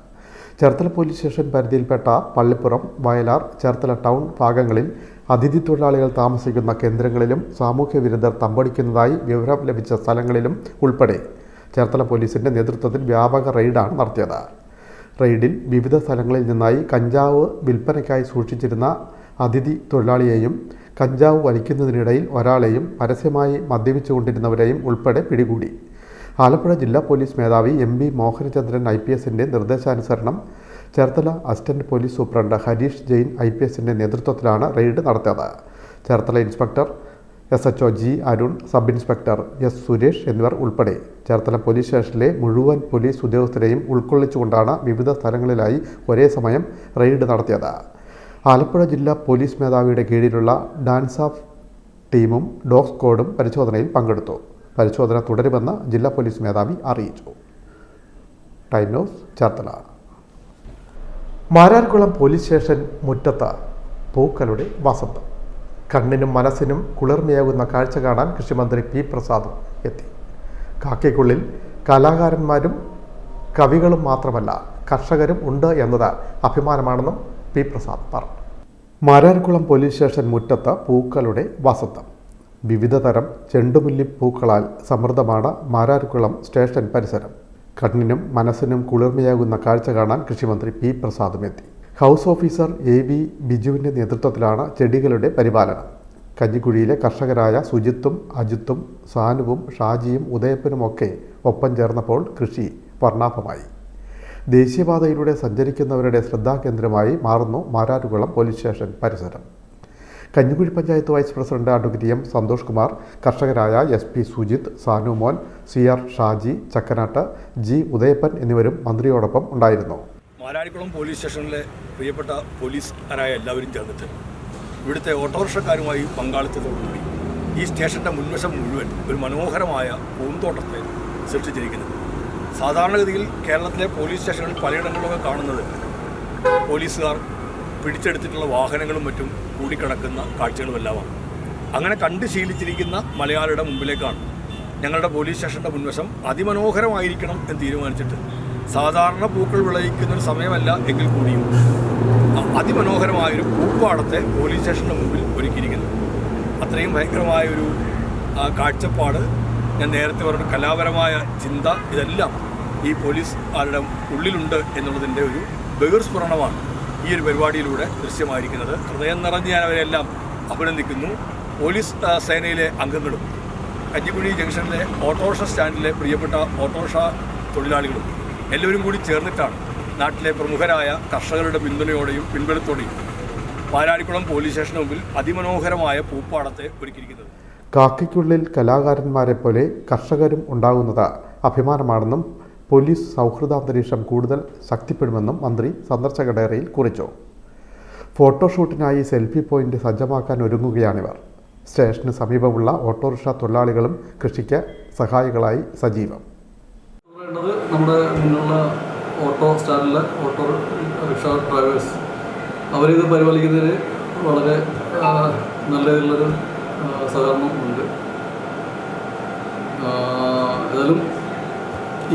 ചേർത്തല പോലീസ് സ്റ്റേഷൻ പരിധിയിൽപ്പെട്ട പള്ളിപ്പുറം, വയലാർ, ചേർത്തല ടൗൺ ഭാഗങ്ങളിൽ അതിഥി തൊഴിലാളികൾ താമസിക്കുന്ന കേന്ദ്രങ്ങളിലും സാമൂഹ്യ വിരുദ്ധർ തമ്പടിക്കുന്നതായി വിവരം ലഭിച്ച സ്ഥലങ്ങളിലും ഉൾപ്പെടെ ചേർത്തല പോലീസിൻ്റെ നേതൃത്വത്തിൽ വ്യാപക റെയ്ഡാണ് നടത്തിയത്. റെയ്ഡിൽ വിവിധ സ്ഥലങ്ങളിൽ നിന്നായി കഞ്ചാവ് വിൽപ്പനയ്ക്കായി സൂക്ഷിച്ചിരുന്ന അതിഥി തൊഴിലാളിയെയും കഞ്ചാവ് വലിക്കുന്നതിനിടയിൽ ഒരാളെയും പരസ്യമായി മദ്യപിച്ചുകൊണ്ടിരുന്നവരെയും ഉൾപ്പെടെ പിടികൂടി. ആലപ്പുഴ ജില്ലാ പോലീസ് മേധാവി MB മോഹനചന്ദ്രൻ IPSൻ്റെ നിർദ്ദേശാനുസരണം Cherthala assistant police superintendent Harish Jain IPSൻ്റെ നേതൃത്വത്തിലാണ് റെയ്ഡ് നടത്തിയത്. Cherthala inspector SHO G Arun, sub inspector S Suresh എന്നിവർ ഉൾപ്പെടെ ചേർത്തല പോലീസ് സ്റ്റേഷനിലെ മുഴുവൻ പോലീസ് ഉദ്യോഗസ്ഥരെയും ഉൾക്കൊള്ളിച്ചുകൊണ്ടാണ് വിവിധ സ്ഥലങ്ങളിലായി ഒരേ സമയം റെയ്ഡ് നടത്തിയത്. ആലപ്പുഴ ജില്ലാ പോലീസ് മേധാവിയുടെ കീഴിലുള്ള ഡാൻസ് ഓഫ് ടീമും ഡോഗ് സ്ക്വാഡും പരിശോധനയിൽ പങ്കെടുത്തു. പരിശോധന തുടരുമെന്ന് ജില്ലാ പോലീസ് മേധാവി അറിയിച്ചു. Time news Cherthala. Mararikulam police station മുറ്റത്ത് പൂക്കളുടെ വസന്തം. കണ്ണിനും മനസ്സിനും കുളിർമയാകുന്ന കാഴ്ച കാണാൻ കൃഷിമന്ത്രി പി പ്രസാദും എത്തി. കാക്കയ്ക്കുള്ളിൽ കലാകാരന്മാരും കവികളും മാത്രമല്ല കർഷകരും ഉണ്ട് എന്നത് അഭിമാനമാണെന്നും പി പ്രസാദ് പറഞ്ഞു. മാരാർകുളം പോലീസ് സ്റ്റേഷൻ മുറ്റത്ത് പൂക്കളുടെ വസന്തം. വിവിധ തരം ചെണ്ടുമല്ലിപ്പൂക്കളാൽ സമൃദ്ധമാണ് മാരാർകുളം സ്റ്റേഷൻ പരിസരം. കണ്ണിനും മനസ്സിനും കുളിർമയാകുന്ന കാഴ്ച കാണാൻ കൃഷിമന്ത്രി പി പ്രസാദും എത്തി. ഹൗസ് ഓഫീസർ AV ബിജുവിൻ്റെ നേതൃത്വത്തിലാണ് ചെടികളുടെ പരിപാലനം. കഞ്ഞിക്കുഴിയിലെ കർഷകരായ സുജിത്തും അജിത്തും സാനുവും ഷാജിയും ഉദയപ്പനുമൊക്കെ ഒപ്പം ചേർന്നപ്പോൾ കൃഷി വർണ്ണാഭമായി. ദേശീയപാതയിലൂടെ സഞ്ചരിക്കുന്നവരുടെ ശ്രദ്ധാകേന്ദ്രമായി മാറുന്നു മാരാർകുളം പോലീസ് സ്റ്റേഷൻ പരിസരം. Kanjikuzhy panchayat vice president advocate M Santhosh Kumar, കർഷകരായ SP Sujith, Sanu Mon, CR Shaji, Chakkanat, G Udayappan എന്നിവരും മന്ത്രിയോടൊപ്പം ഉണ്ടായിരുന്നു. മാരാരിക്കുളം പോലീസ് സ്റ്റേഷനിലെ പ്രിയപ്പെട്ട പോലീസുകാരായ എല്ലാവരും ചേർന്നിട്ട് ഇവിടുത്തെ ഓട്ടോറിക്ഷക്കാരുമായി പങ്കാളിത്തത്തോടുകൂടി ഈ സ്റ്റേഷൻ്റെ മുൻവശം മുഴുവൻ ഒരു മനോഹരമായ പൂന്തോട്ടത്തെ സൃഷ്ടിച്ചിരിക്കുന്നത്. സാധാരണഗതിയിൽ കേരളത്തിലെ പോലീസ് സ്റ്റേഷനുകളിൽ പലയിടങ്ങളിലൊക്കെ കാണുന്നത് പോലീസുകാർ പിടിച്ചെടുത്തിട്ടുള്ള വാഹനങ്ങളും മറ്റും കൂടിക്കിടക്കുന്ന കാഴ്ചകളുമെല്ലാമാണ്. അങ്ങനെ കണ്ട് ശീലിച്ചിരിക്കുന്ന മലയാളിയുടെ മുമ്പിലേക്കാണ് ഞങ്ങളുടെ പോലീസ് സ്റ്റേഷൻ്റെ മുൻവശം അതിമനോഹരമായിരിക്കണം എന്ന് തീരുമാനിച്ചിട്ട്, സാധാരണ പൂക്കൾ വിളയിക്കുന്ന ഒരു സമയമല്ല എങ്കിൽ കൂടിയും അതിമനോഹരമായൊരു പൂപ്പാടത്തെ പോലീസ് സ്റ്റേഷൻ്റെ മുമ്പിൽ ഒരുക്കിയിരിക്കുന്നു. അത്രയും ഭയങ്കരമായൊരു കാഴ്ചപ്പാട്, ഞാൻ നേരത്തെ പറഞ്ഞ കലാപരമായ ചിന്ത, ഇതെല്ലാം ഈ പോലീസുകാരുടെ ഉള്ളിലുണ്ട് എന്നുള്ളതിൻ്റെ ഒരു ബഹിർസ്ഫുരണമാണ് ഈ ഒരു പരിപാടിയിലൂടെ ദൃശ്യമായിരിക്കുന്നത്. ഹൃദയം നിറഞ്ഞ് ഞാൻ അവരെല്ലാം അഭിനന്ദിക്കുന്നു. പോലീസ് സേനയിലെ അംഗങ്ങളും കഞ്ഞിക്കുഴി ജംഗ്ഷനിലെ ഓട്ടോറിക്ഷ സ്റ്റാൻഡിലെ പ്രിയപ്പെട്ട ഓട്ടോറിക്ഷ തൊഴിലാളികളും എല്ലാവരും കൂടി ചേർന്നിട്ടാണ് നാട്ടിലെ പ്രമുഖരായ കർഷകരുടെ പിന്തുണയോടെയും പിൻബലത്തോടെയും മാരാരിക്കുളം പോലീസ് സ്റ്റേഷന് മുമ്പിൽ അതിമനോഹരമായ പൂപ്പാടത്തെ ഒരുക്കിയിരിക്കുന്നത്. കാക്കയ്ക്കുള്ളിൽ കലാകാരന്മാരെ പോലെ കർഷകരും ഉണ്ടാകുന്നത് അഭിമാനമാണെന്നും പോലീസ് സൗഹൃദാന്തരീക്ഷം കൂടുതൽ ശക്തിപ്പെടുമെന്നും മന്ത്രി സന്ദർശക ഡയറിയിൽ കുറിച്ചു. ഫോട്ടോഷൂട്ടിനായി സെൽഫി പോയിന്റ് സജ്ജമാക്കാൻ ഒരുങ്ങുകയാണിവർ. സ്റ്റേഷന് സമീപമുള്ള ഓട്ടോറിക്ഷ തൊഴിലാളികളും കൃഷിക്ക് സഹായികളായി സജീവം. നമ്മുടെ മുന്നിലുള്ള ഓട്ടോ സ്റ്റാൻഡിലെ ഓട്ടോ റിക്ഷ ഡ്രൈവേഴ്സ് അവരിത് പരിപാലിക്കുന്നതിന് വളരെ നല്ല രീതിയിലുള്ളൊരു സഹകരണം ഉണ്ട്. ഏതായാലും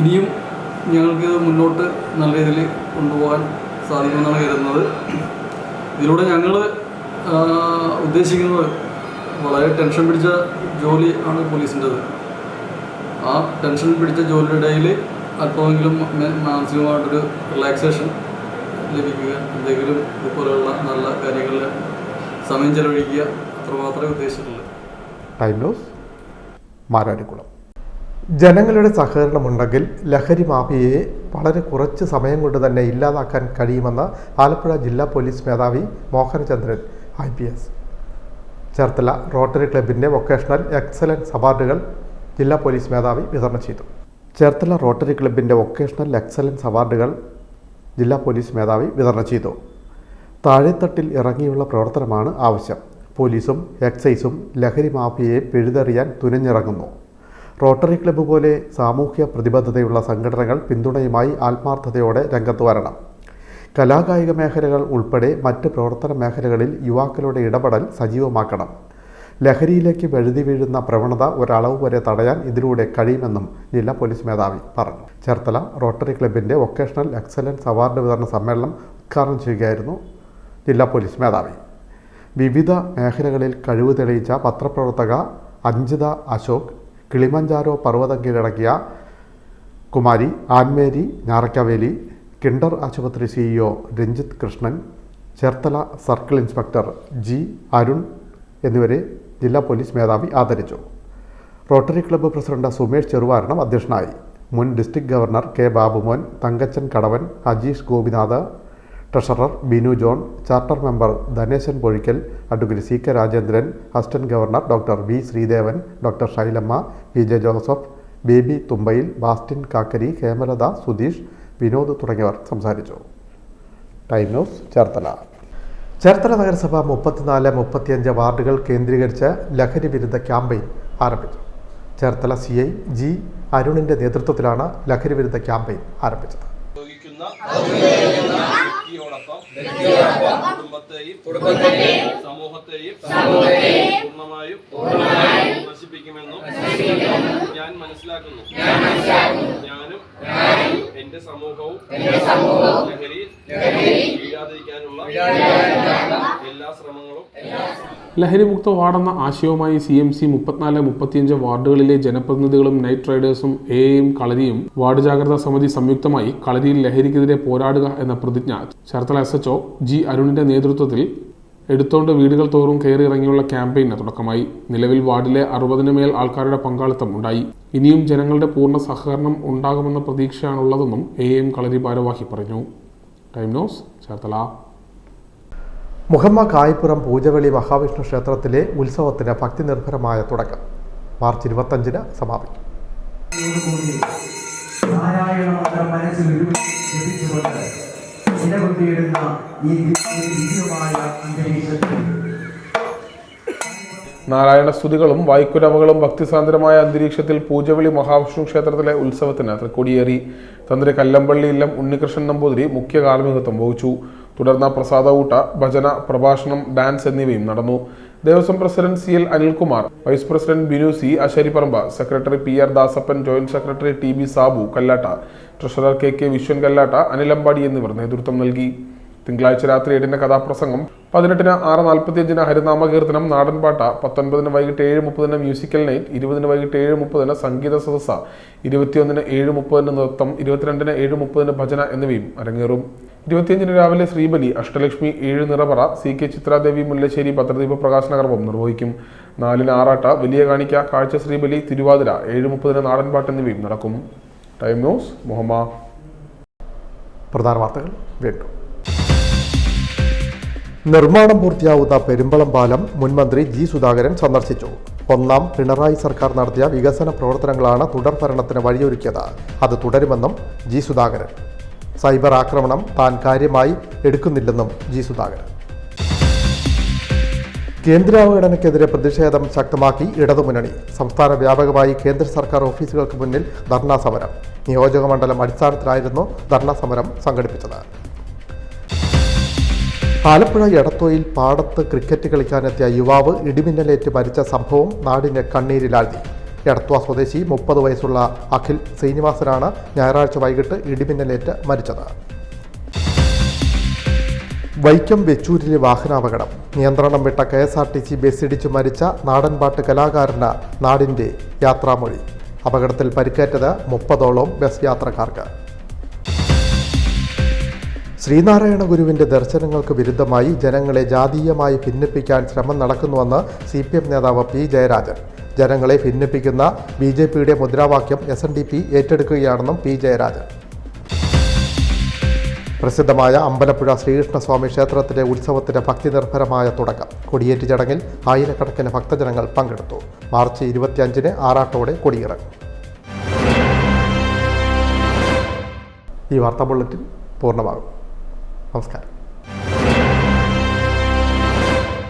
ഇനിയും ഞങ്ങൾക്കിത് മുന്നോട്ട് നല്ല രീതിയിൽ കൊണ്ടുപോകാൻ സാധിക്കുമെന്നാണ് കരുതുന്നത്. ഇതിലൂടെ ഞങ്ങൾ ഉദ്ദേശിക്കുന്നത് വളരെ ടെൻഷൻ പിടിച്ച ജോലി ആണ് പോലീസിൻ്റെത്. ആ ടെൻഷൻ പിടിച്ച ജോലിയുടെ ഇടയിൽ അല്പമെങ്കിലും മാനസികമായിട്ടൊരു റിലാക്സേഷൻ ലഭിക്കുക, എന്തെങ്കിലും ഇതുപോലെയുള്ള നല്ല കാര്യങ്ങളിൽ സമയം ചെലവഴിക്കുക, അത്രമാത്രമേ ഉദ്ദേശിച്ചിട്ടുള്ളൂ. Time news Mararikulam. ജനങ്ങളുടെ സഹകരണമുണ്ടെങ്കിൽ ലഹരി മാഫിയയെ വളരെ കുറച്ച് സമയം കൊണ്ട് തന്നെ ഇല്ലാതാക്കാൻ കഴിയുമെന്ന് ആലപ്പുഴ ജില്ലാ പോലീസ് മേധാവി മോഹനചന്ദ്രൻ IPS ചേർത്തല റോട്ടറി ക്ലബിൻ്റെ വൊക്കേഷണൽ എക്സലൻസ് അവാർഡുകൾ ജില്ലാ പോലീസ് മേധാവി വിതരണം ചെയ്തു. ചേർത്തല റോട്ടറി ക്ലബിൻ്റെ വൊക്കേഷണൽ എക്സലൻസ് അവാർഡുകൾ ജില്ലാ പോലീസ് മേധാവി വിതരണം ചെയ്തു. താഴെത്തട്ടിൽ ഇറങ്ങിയുള്ള പ്രവർത്തനമാണ് ആവശ്യം. പോലീസും എക്സൈസും ലഹരി മാഫിയയെ പിഴുതെറിയാൻ തുനിഞ്ഞിറങ്ങുന്നു. റോട്ടറി ക്ലബ്ബ് പോലെ സാമൂഹ്യ പ്രതിബദ്ധതയുള്ള സംഘടനകൾ പിന്തുണയുമായി ആത്മാർത്ഥതയോടെ രംഗത്ത് വരണം. കലാകായിക മേഖലകൾ ഉൾപ്പെടെ മറ്റ് പ്രവർത്തന മേഖലകളിൽ യുവാക്കളുടെ ഇടപെടൽ സജീവമാക്കണം. ലഹരിയിലേക്ക് വഴുതി വീഴുന്ന പ്രവണത ഒരളവ് വരെ തടയാൻ ഇതിലൂടെ കഴിയുമെന്നും ജില്ലാ പോലീസ് മേധാവി പറഞ്ഞു. ചേർത്തല റോട്ടറി ക്ലബിൻ്റെ വൊക്കേഷണൽ എക്സലൻസ് അവാർഡ് വിതരണ സമ്മേളനം ഉദ്ഘാടനം ചെയ്യുകയായിരുന്നു ജില്ലാ പോലീസ് മേധാവി. വിവിധ മേഖലകളിൽ കഴിവ് തെളിയിച്ച പത്രപ്രവർത്തക അഞ്ജിത അശോക്, കിളിമഞ്ചാരോ പർവ്വതം കീഴടക്കിയ കുമാരി ആൻമേരി ഞാറക്കാവേലി, കിൻഡർ ആശുപത്രി CEO Ranjith Krishnan, Cherthala circle inspector G Arun എന്നിവരെ ജില്ലാ പോലീസ് മേധാവി ആദരിച്ചു. Rotary club president Sumesh Cheruvaranam അധ്യക്ഷനായി. മുൻ district governor K Babumon, Thankachan Kadavan, Ajeesh Gopinath, treasurer Binu John, charter member Dhaneshan Pozhikkal, advocate C K Rajendran, assistant governor doctor V Sreedevan, doctor Shylamma, P J Joseph, Baby Thumpayil, Bastin Kakkari, Hemalatha, Sudheesh, Vinod തുടങ്ങിയവർ സംസാരിച്ചു. Time news Cherthala. ചേർത്തല നഗരസഭ 34-35 വാർഡുകൾ കേന്ദ്രീകരിച്ച് ലഹരി വിരുദ്ധ ക്യാമ്പയിൻ ആരംഭിച്ചു. ചേർത്തല CI ജി അരുണിന്റെ നേതൃത്വത്തിലാണ് ലഹരി വിരുദ്ധ ക്യാമ്പയിൻ ആരംഭിച്ചത്. കുടുംബത്തെയും സമൂഹത്തെയും പൂർണ്ണമായും നശിപ്പിക്കുമെന്നും ഞാൻ മനസ്സിലാക്കുന്നു. ഞാനും എന്റെ സമൂഹവും ലഹരിയിൽ വീഴാതിരിക്കാനുള്ള എല്ലാ ശ്രമങ്ങളും. ലഹരിമുക്ത വാർഡെന്ന ആശയവുമായി CMC 34-35 വാർഡുകളിലെ ജനപ്രതിനിധികളും നൈറ്റ് റൈഡേഴ്സും AAയും കളരിയും വാർഡ് ജാഗ്രതാ സമിതി സംയുക്തമായി കളരിയിൽ ലഹരിക്കെതിരെ പോരാടുക എന്ന പ്രതിജ്ഞ ചേർത്തല SHO ജി അരുണിന്റെ നേതൃത്വത്തിൽ എടുത്തോണ്ട് വീടുകൾ തോറും കയറിയിറങ്ങിയുള്ള ക്യാമ്പയിന് തുടക്കമായി. നിലവിൽ വാർഡിലെ 60-ന് മേൽ ആൾക്കാരുടെ പങ്കാളിത്തം ഉണ്ടായി. ഇനിയും ജനങ്ങളുടെ പൂർണ്ണ സഹകരണം ഉണ്ടാകുമെന്ന പ്രതീക്ഷയാണുള്ളതെന്നും AAM കളരി ഭാരവാഹി പറഞ്ഞു. Time news Cherthala. മുഹമ്മ കായ്പുറം പൂജവെളി മഹാവിഷ്ണു ക്ഷേത്രത്തിലെ ഉത്സവത്തിന് ഭക്തിനിർഭരമായ തുടക്കം മാർച്ച് 25-ന് സമാപിക്കും. നാരായണ സ്തുതികളും വായ്ക്കുരവകളും ഭക്തിസാന്ദ്രമായ അന്തരീക്ഷത്തിൽ പൂജവെളി മഹാവിഷ്ണു ക്ഷേത്രത്തിലെ ഉത്സവത്തിന് തൃക്കൊടിയേറി. തന്ത്രി കല്ലമ്പള്ളി ഇല്ലം ഉണ്ണികൃഷ്ണൻ നമ്പൂതിരി മുഖ്യ കാർമ്മികത്വം വഹിച്ചു. തുടർന്ന് പ്രസാദകൂട്ട, ഭജന, പ്രഭാഷണം, ഡാൻസ് എന്നിവയും നടന്നു. Devaswom president CL Anilkumar, vice president Binu C Asaripparambu, secretary PR Dasappan, joint secretary TB Sabu Kallatta, treasurer KK Viswan Kallatta, Anilampadi എന്നിവർ നേതൃത്വം നൽകി. തിങ്കളാഴ്ച രാത്രി 7-ന് കഥാപ്രസംഗം, 18-ന് 6:45-ന് ഹരിനാമകീർത്തനം, നാടൻപാട്ട, 19-ന് വൈകിട്ട് 7:30-ന് മ്യൂസിക്കൽ നൈറ്റ്, 20-ന് വൈകിട്ട് 7:30-ന് സംഗീത സദസ്സ്, 21-ന് 7:30-ന് നൃത്തം, 22-ന് 7:30-ന് ഭജന എന്നിവയും അരങ്ങേറും. 25-ന് രാവിലെ ശ്രീബലി, അഷ്ടലക്ഷ്മി, 7 നിറപറ, CK ചിത്രാദേവി മുല്ലശ്ശേരി ഭദ്രദീപ പ്രകാശന കർമ്മം നിർവഹിക്കും. 4-ന് ആറാട്ട, വലിയ കാണിക്ക, കാഴ്ച ശ്രീബലി, തിരുവാതിര, 7:30-ന് നാടൻപാട്ട് എന്നിവയും നടക്കും. Time news Muhamma. പ്രധാന വാർത്തകൾ വീണ്ടും. നിർമ്മാണം പൂർത്തിയാവുന്ന പെരുമ്പളം പാലം മുൻമന്ത്രി ജി സുധാകരൻ സന്ദർശിച്ചു. 1ാം പിണറായി സർക്കാർ നടത്തിയ വികസന പ്രവർത്തനങ്ങളാണ് തുടർ ഭരണത്തിന് വഴിയൊരുക്കിയത്. അത് തുടരുമെന്നും ജി സുധാകരൻ. സൈബർ ആക്രമണം താൻ കാര്യമായി എടുക്കുന്നില്ലെന്നും ജി സുധാകരൻ. കേന്ദ്രാവഗണനയ്ക്കെതിരെ പ്രതിഷേധം ശക്തമാക്കി ഇടതുമുന്നണി. സംസ്ഥാന വ്യാപകമായി കേന്ദ്ര സർക്കാർ ഓഫീസുകൾക്ക് മുന്നിൽ ധർണാ സമരം. നിയോജക മണ്ഡലം അടിസ്ഥാനത്തിലായിരുന്നു ധർണാ സമരം സംഘടിപ്പിച്ചത്. ആലപ്പുഴ എടത്തോയിൽ പാടത്ത് ക്രിക്കറ്റ് കളിക്കാനെത്തിയ യുവാവ് ഇടിമിന്നലേറ്റ് മരിച്ച സംഭവം നാടിനെ കണ്ണീരിലാഴ്ത്തി. എടത്വ സ്വദേശി 30 വയസ്സുള്ള അഖിൽ ശ്രീനിവാസനാണ് ഞായറാഴ്ച വൈകിട്ട് ഇടിമിന്നലേറ്റ് മരിച്ചത്. വൈക്കം വെച്ചൂരിലെ വാഹനാപകടം. നിയന്ത്രണം വിട്ട KSRTC ബസ്സിടിച്ചു മരിച്ച നാടൻപാട്ട് കലാകാരന് നാടിൻ്റെ യാത്രാമൊഴി. അപകടത്തിൽ പരിക്കേറ്റത് 30ഓളം ബസ് യാത്രക്കാർക്ക്. ശ്രീനാരായണ ഗുരുവിൻ്റെ ദർശനങ്ങൾക്ക് വിരുദ്ധമായി ജനങ്ങളെ ജാതീയമായി ഭിന്നിപ്പിക്കാൻ ശ്രമം നടക്കുന്നുവെന്ന് CPM നേതാവ് P ജയരാജൻ. ജനങ്ങളെ ഭിന്നിപ്പിക്കുന്ന BJPയുടെ മുദ്രാവാക്യം SNDP ഏറ്റെടുക്കുകയാണെന്നും P ജയരാജൻ. പ്രസിദ്ധമായ അമ്പലപ്പുഴ ശ്രീകൃഷ്ണസ്വാമി ക്ഷേത്രത്തിലെ ഉത്സവത്തിന് ഭക്തിനിർഭരമായ തുടക്കം. കൊടിയേറ്റ് ചടങ്ങിൽ ആയിരക്കണക്കിന് ഭക്തജനങ്ങൾ പങ്കെടുത്തു. മാർച്ച് 25-ന് ആറാട്ടോടെ കൊടിയിറങ്ങും. ഈ വാർത്താ ബുള്ളറ്റിൻ പൂർണ്ണമാകും. നമസ്കാരം.